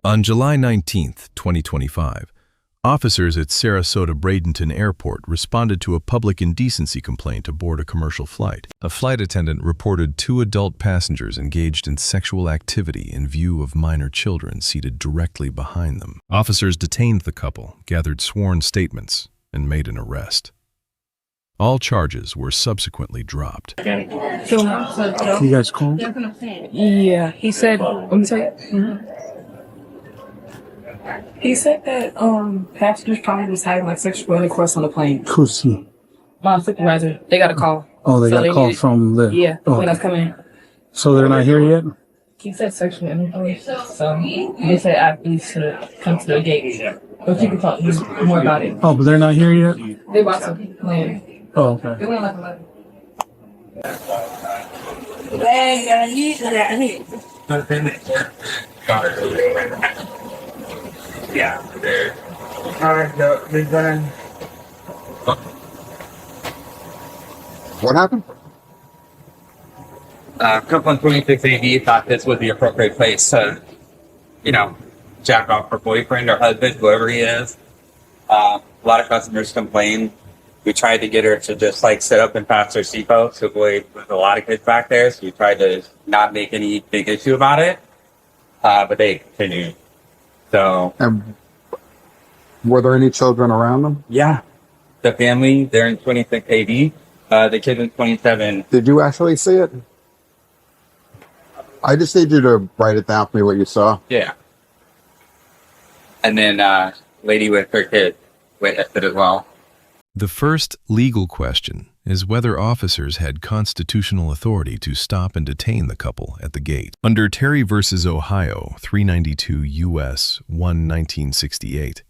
On July 19, 2025, officers at Sarasota-Bradenton Airport responded to a public indecency complaint aboard a commercial flight. A flight attendant reported 2 adult passengers engaged in sexual activity in view of minor children seated directly behind them. Officers detained the couple, gathered sworn statements, and made an arrest. All charges were subsequently dropped. You guys called? Yeah, he said, let me tell you. He said that passengers probably was having like sexual intercourse on the plane. Who's he? My supervisor, they got a call. Oh, they got a call from the... Yeah, when I was coming in. So they're not here yet? He said sexual intercourse, so they said I need to come to the gate. But you can talk more about it. Oh, but they're not here yet? They about to land. Oh, okay. They went like 11. Yeah. Alright, so we're gonna... What happened? Couple 26 AD thought this was the appropriate place to, jack off her boyfriend or husband, whoever he is. A lot of customers complained. We tried to get her to just sit up and pass her seatbelt to avoid with a lot of kids back there. So we tried to not make any big issue about it, but they continued. So, And were there any children around them? yeah, the family, they're in 26 AD. The kid in 27. Did you actually see it? I just need you to write it down for me what you saw. Yeah. And then lady with her kid witnessed it as well. The first legal question is whether officers had constitutional authority to stop and detain the couple at the gate. Under Terry v. Ohio, 392 U.S. 1968,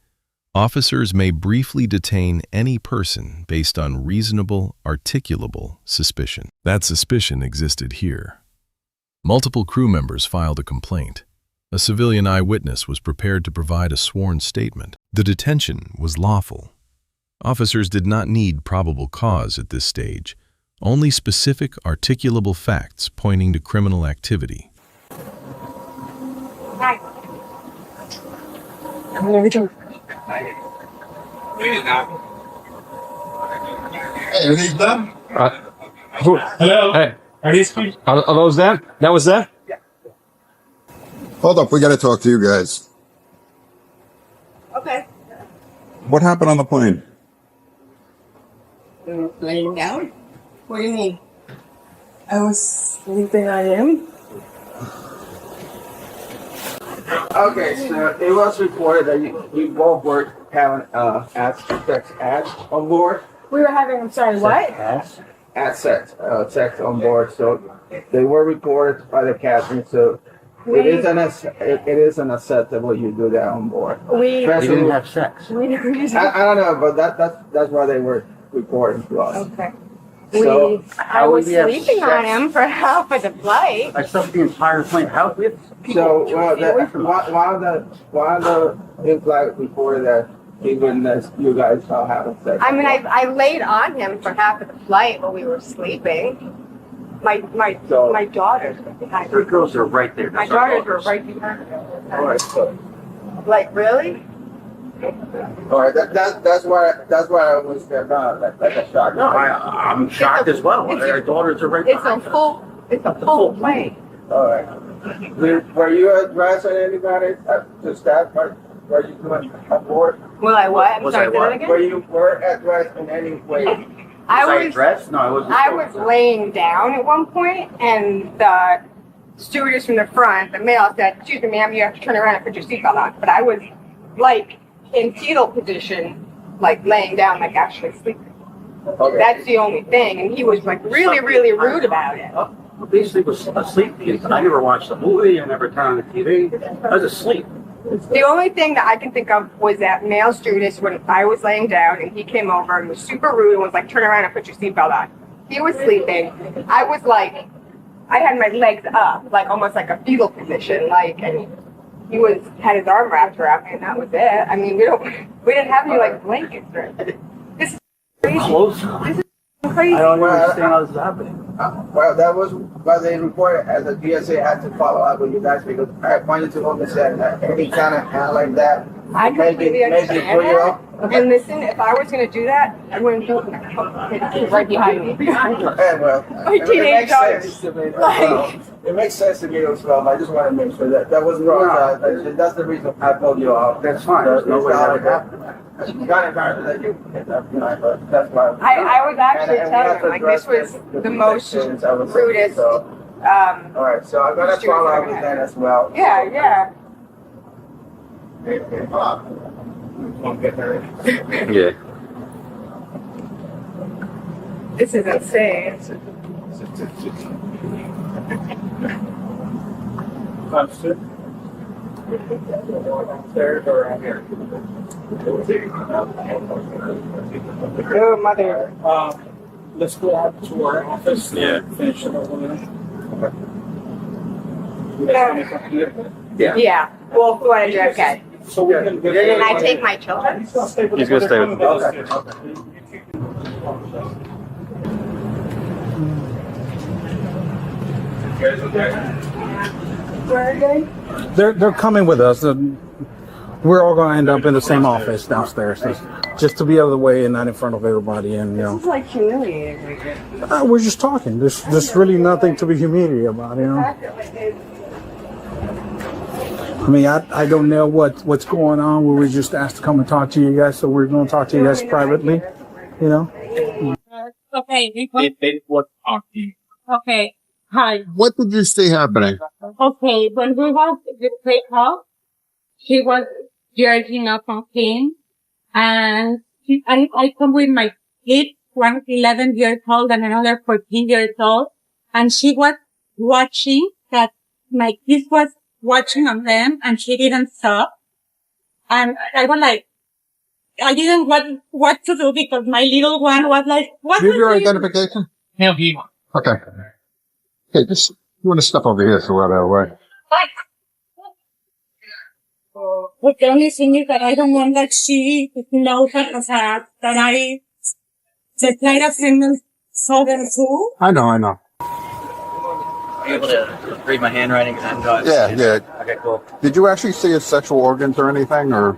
officers may briefly detain any person based on reasonable, articulable suspicion. That suspicion existed here. Multiple crew members filed a complaint. A civilian eyewitness was prepared to provide a sworn statement. The detention was lawful. Officers did not need probable cause at this stage, only specific articulable facts pointing to criminal activity. Hi. Hey, are these them? Hello? Hey. Are these people? Are those them? That was them? Hold up, we gotta talk to you guys. Okay. What happened on the plane? Laying down? What do you mean? I was sleeping on him. Okay, so it was reported that you both were having sex acts on board. We were having, I'm sorry, what? Sex on board. So they were reported by the captain. So it isn't acceptable you do that on board. We Especially, have sex. never used I don't know, but that's why they were reporting to us. Okay. So I was sleeping on him for half of the flight. I slept the entire plane. How we have So one of the in-flight reported that he witnessed you guys all having sex. I mean, I laid on him for half of the flight while we were sleeping. My daughters were behind Your me. girls are right there. My daughters were right behind me. All right, so. Like, really? All right, that's why I was like a shock. No, I'm shocked as well. Our daughters are right It's behind us. it's a full plane. All right. Were you addressing anybody to staff? Were you doing aboard? Will I what? I'm Was sorry, I say what? that again? Were you addressed in any way? I was dressed? No, I wasn't. I was laying down at one point, and the stewardess from the front, the male, said, "Excuse me, ma'am, you have to turn around and put your seatbelt on." But I was in fetal position, laying down, actually sleeping. Okay. That's the only thing, and he was really, really rude about it. Basically was asleep. I never watched the movie. I never turned on the TV. I was asleep. The only thing that I can think of was that male stewardess when I was laying down, and he came over and was super rude and was like, "Turn around and put your seatbelt on." He was sleeping. I was I had my legs up, almost like a fetal position, and he had his arm wrapped around me, and that was it. I mean, we didn't have any blankets or anything. This is crazy. Close. This is crazy. I don't understand how this is happening. Well, that was what they reported, as the DSA had to follow up with you guys because I pointed to them and said that any kind of hand like that, I completely understand pull you that. up. And listen, if I was going to do that, I wouldn't do it right behind me. Yeah, well, My it teenage makes daughter. sense to me as well. It makes sense to me as well. I just want to make sure that wasn't wrong. That's the reason I pulled you off. That's fine. There's no way that would happen. Got it, that you hit that tonight, but that's why. I was actually And we telling have him, to like, this address was the most detections, I would say, rudest. so. All right, so I'm gonna follow up with that as well. Yeah. Yeah. This is insane. Oh, mother. Let's go out to our office. Yeah. Finish it up. Yeah. Well, go ahead, okay. So we can get Can I take my children? He's gonna stay with me. Where are they? They're coming with us. We're all going to end up in the same office downstairs, just to be out of the way and not in front of everybody. And This is like humiliating. we're just talking. There's really nothing to be humiliated about, I mean, I don't know what's going on. We were just asked to come and talk to you guys, so we're going to talk to you guys privately. Okay. They would talk to you. Okay. Hi. What did you see happening? Okay. When we was the pickup, she was jerking up on him, and I come with my kid, one 11 years old and another 14 years old, and she was watching that my kid was watching on them, and she didn't stop. And I was like, I didn't know what to do because my little one was like, what Give your was this? identification? Hell, he. Okay. Okay, just, you want to step over here so we're out of the way. But the only thing is that I don't want that she knows that I just kind of him saw them too. I know. Are you able to read my handwriting? Yeah. Okay, cool. Did you actually see his sexual organs or anything, or?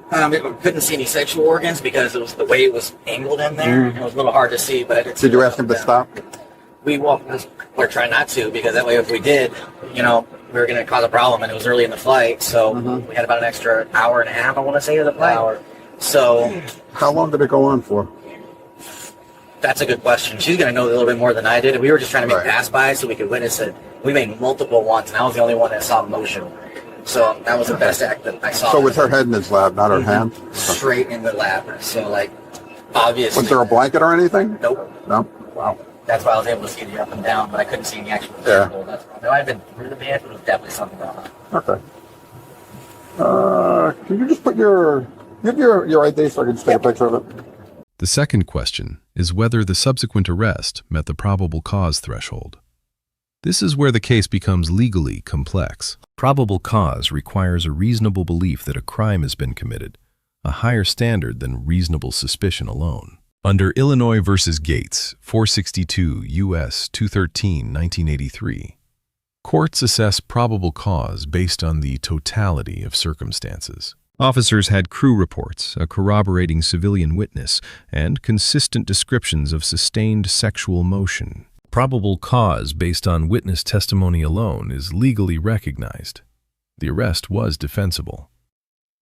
Couldn't see any sexual organs because it was the way it was angled in there. It was a little hard to see, but I did see. Did you ask him to stop? We're trying not to because that way if we did, we were going to cause a problem, and it was early in the flight, so we had about an extra hour and a half, I want to say, of the flight. So, How long did it go on for? that's a good question. She's going to know a little bit more than I did. We were just trying to make pass-by so we could witness it. We made multiple ones, and I was the only one that saw motion. So that was the best act that I saw. So with her head in his lap, not her hand? Straight in the lap. So, obviously. Was there a blanket or anything? Nope. No? Wow. That's why I was able to see the up and down, but I couldn't see any actual vehicle. That's why. If I had been through the vehicle, it was definitely something wrong. Okay. Can you just put your ID so I can just take a picture of it? The second question is whether the subsequent arrest met the probable cause threshold. This is where the case becomes legally complex. Probable cause requires a reasonable belief that a crime has been committed, a higher standard than reasonable suspicion alone. Under Illinois v. Gates, 462 U.S. 213, 1983, courts assess probable cause based on the totality of circumstances. Officers had crew reports, a corroborating civilian witness, and consistent descriptions of sustained sexual motion. Probable cause based on witness testimony alone is legally recognized. The arrest was defensible.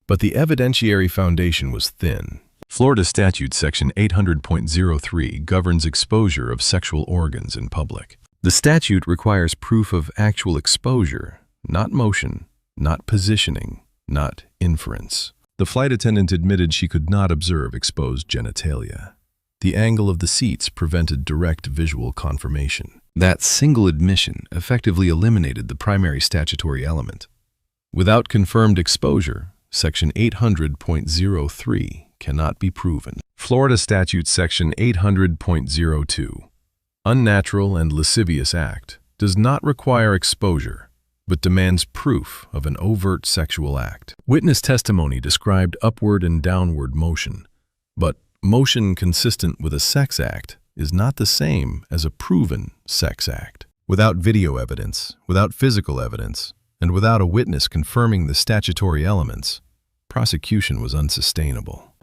But the evidentiary foundation was thin. Florida Statute Section 800.03 governs exposure of sexual organs in public. The statute requires proof of actual exposure, not motion, not positioning, not inference. The flight attendant admitted she could not observe exposed genitalia. The angle of the seats prevented direct visual confirmation. That single admission effectively eliminated the primary statutory element. Without confirmed exposure, Section 800.03 cannot be proven. Florida Statute Section 800.02, unnatural and lascivious act, does not require exposure, but demands proof of an overt sexual act. Witness testimony described upward and downward motion, but motion consistent with a sex act is not the same as a proven sex act. Without video evidence, without physical evidence, and without a witness confirming the statutory elements, prosecution was unsustainable.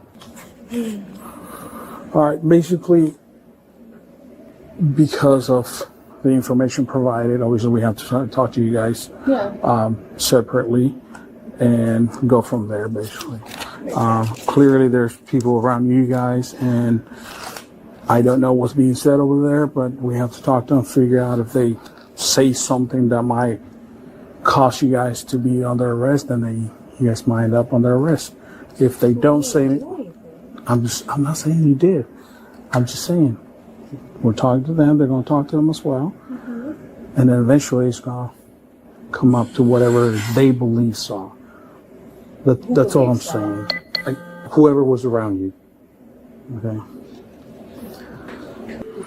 All right, basically, because of the information provided, obviously we have to talk to you guys separately and go from there, basically. Clearly, there's people around you guys, and I don't know what's being said over there, but we have to talk to them, figure out if they say something that might cause you guys to be under arrest, then you guys might end up under arrest. If they don't say it, I'm not saying you did. I'm just saying we're talking to them. They're going to talk to them as well, and then eventually it's going to come up to whatever they believe so. That's all I'm saying. Like, whoever was around you. Okay.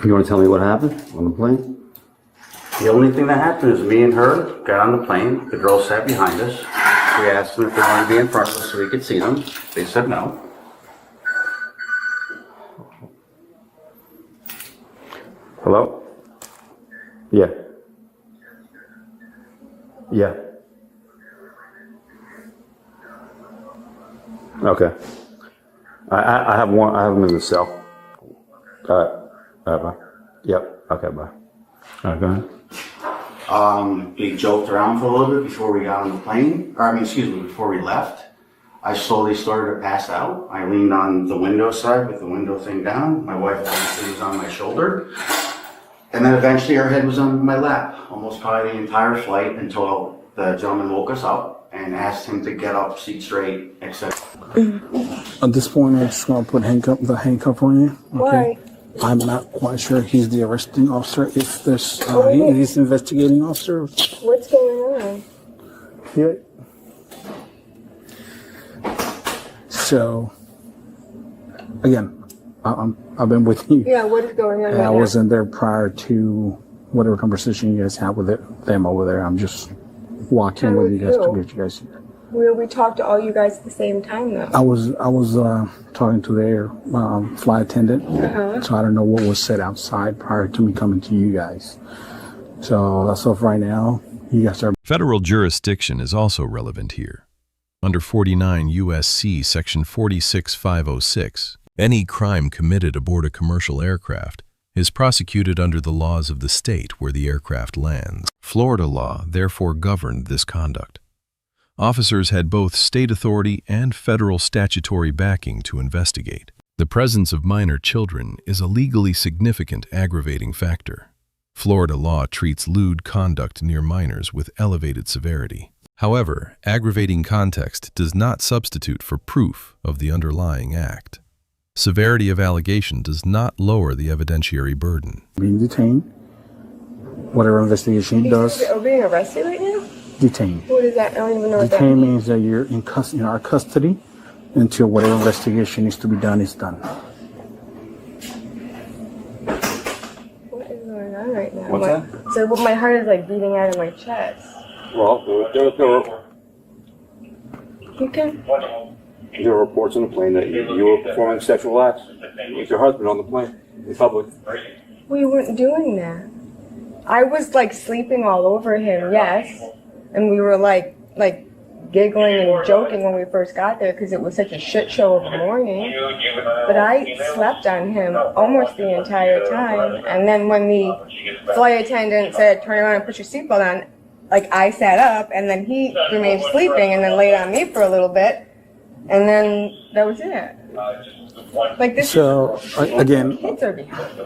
You want to tell me what happened on the plane? The only thing that happened is me and her got on the plane. The girl sat behind us. We asked them if they wanted to be in front of us so we could see them. They said no. Hello? Yeah. Yeah. Okay. I have one. I have them in the cell. All right, bye. Yep. Okay, bye. All right, go ahead. We joked around for a little bit before we got on the plane. Before we left. I slowly started to pass out. I leaned on the window side with the window thing down. My wife obviously was on my shoulder. And then eventually her head was on my lap, almost probably the entire flight until the gentleman woke us up and asked him to get up, seat straight, etc. At this point, I'm just going to put the handcuff on you. Okay? Why? I'm not quite sure he's the arresting officer. If there's, he's the investigating officer. What's going on? Yeah. So, again, I've been with you. Yeah, what is going on? And I wasn't there prior to whatever conversation you guys had with them over there. I'm just walking with you guys to get you guys here. We talked to all you guys at the same time, though. I was talking to their flight attendant, so I don't know what was said outside prior to me coming to you guys. So that's off right now. You guys are. Federal jurisdiction is also relevant here. Under 49 U.S.C. Section 46506, any crime committed aboard a commercial aircraft is prosecuted under the laws of the state where the aircraft lands. Florida law therefore governed this conduct. Officers had both state authority and federal statutory backing to investigate. The presence of minor children is a legally significant aggravating factor. Florida law treats lewd conduct near minors with elevated severity. However, aggravating context does not substitute for proof of the underlying act. Severity of allegation does not lower the evidentiary burden. Being detained, whatever investigation he does. Are we being arrested right now? Detained. What is that? I don't even know what that Detained means. means that you're in our custody until whatever investigation needs to be done is done. What is going on right now? What's that? So my heart is like beating out of my chest. Well, there were reports on the plane that you were performing sexual acts with your husband on the plane in public. We weren't doing that. I was like sleeping all over him, yes. And we were like giggling and joking when we first got there because it was such a shit show of a morning. But I slept on him almost the entire time. And then when the flight attendant said, turn around and put your seatbelt on, like I sat up and then he remained sleeping and then laid on me for a little bit. And then that was it. Like this. So, again, kids are behind.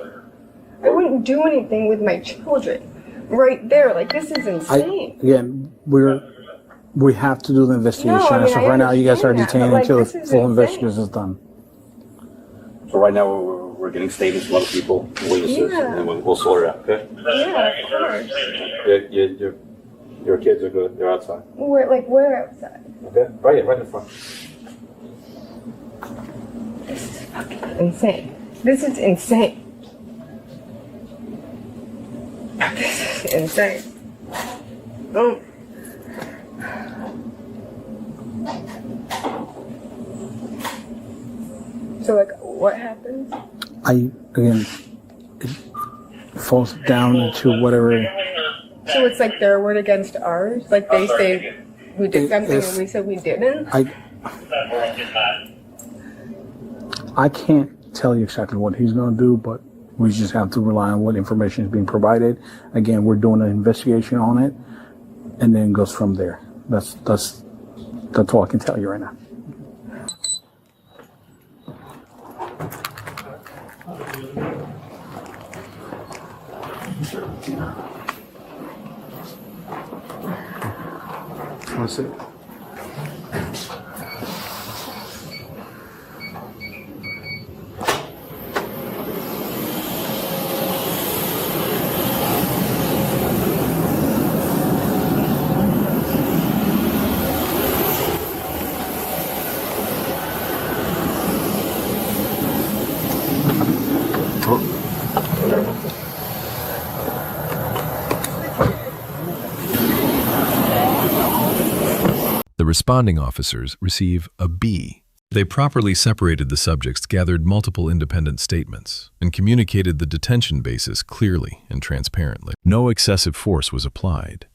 I wouldn't do anything with my children right there. Like, this is insane. We have to do the investigation. No, I mean, so right now, you guys are detained like, until the this is full insane. investigation is done. So right now we're getting statements from other people, witnesses, Yeah. and we'll sort it out, okay? Yeah, of course. Your kids are good. They're outside. Where outside? Okay? Right in the front. This is fucking insane. This is insane. This is insane. Oh. So, like, what happens? Again, falls down into whatever. So it's like their word against ours? Like they say we did something and we said we didn't? I can't tell you exactly what he's going to do, but we just have to rely on what information is being provided. Again, we're doing an investigation on it, and then goes from there. That's all I can tell you right now. That's it. The responding officers receive a B. They properly separated the subjects, gathered multiple independent statements, and communicated the detention basis clearly and transparently. No excessive force was applied.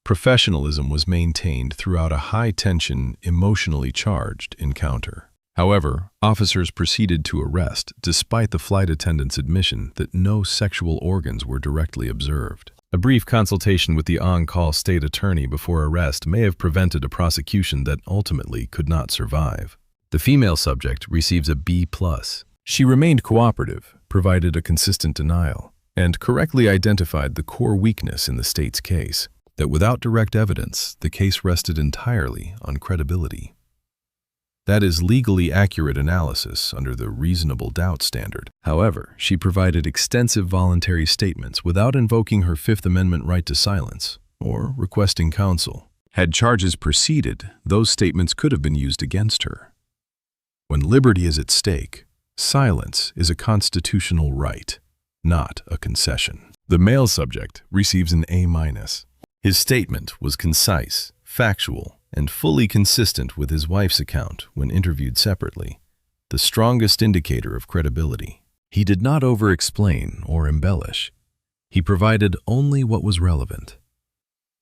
Professionalism was maintained throughout a high-tension, emotionally charged encounter. However, officers proceeded to arrest despite the flight attendant's admission that no sexual organs were directly observed. A brief consultation with the on-call state attorney before arrest may have prevented a prosecution that ultimately could not survive. The female subject receives a B+. She remained cooperative, provided a consistent denial, and correctly identified the core weakness in the state's case, that without direct evidence, the case rested entirely on credibility. That is legally accurate analysis under the reasonable doubt standard. However, she provided extensive voluntary statements without invoking her Fifth Amendment right to silence or requesting counsel. Had charges proceeded, those statements could have been used against her. When liberty is at stake, silence is a constitutional right, not a concession. The male subject receives an A-. His statement was concise, factual, and fully consistent with his wife's account when interviewed separately, the strongest indicator of credibility. He did not over-explain or embellish. He provided only what was relevant.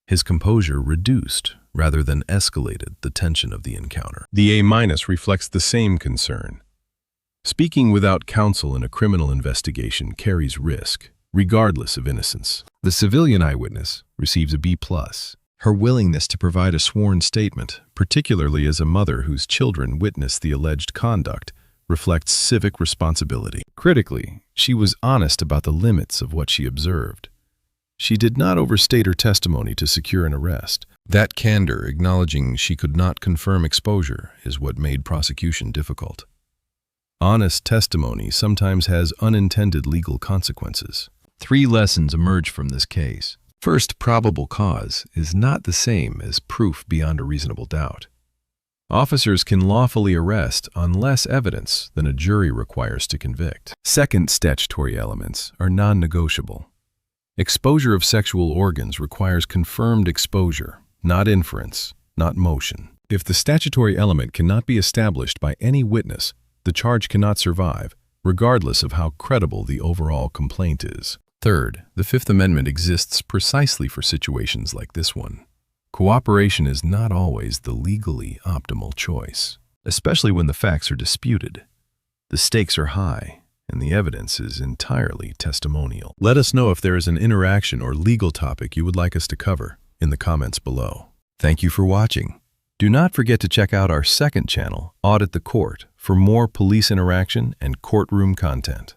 His composure reduced rather than escalated the tension of the encounter. The A- reflects the same concern. Speaking without counsel in a criminal investigation carries risk, regardless of innocence. The civilian eyewitness receives a B+. Her willingness to provide a sworn statement, particularly as a mother whose children witnessed the alleged conduct, reflects civic responsibility. Critically, she was honest about the limits of what she observed. She did not overstate her testimony to secure an arrest. That candor, acknowledging she could not confirm exposure, is what made prosecution difficult. Honest testimony sometimes has unintended legal consequences. 3 lessons emerge from this case. First, probable cause is not the same as proof beyond a reasonable doubt. Officers can lawfully arrest on less evidence than a jury requires to convict. Second, statutory elements are non-negotiable. Exposure of sexual organs requires confirmed exposure, not inference, not motion. If the statutory element cannot be established by any witness, the charge cannot survive, regardless of how credible the overall complaint is. Third, the Fifth Amendment exists precisely for situations like this one. Cooperation is not always the legally optimal choice, especially when the facts are disputed. The stakes are high, and the evidence is entirely testimonial. Let us know if there is an interaction or legal topic you would like us to cover in the comments below. Thank you for watching. Do not forget to check out our second channel, Audit the Court, for more police interaction and courtroom content.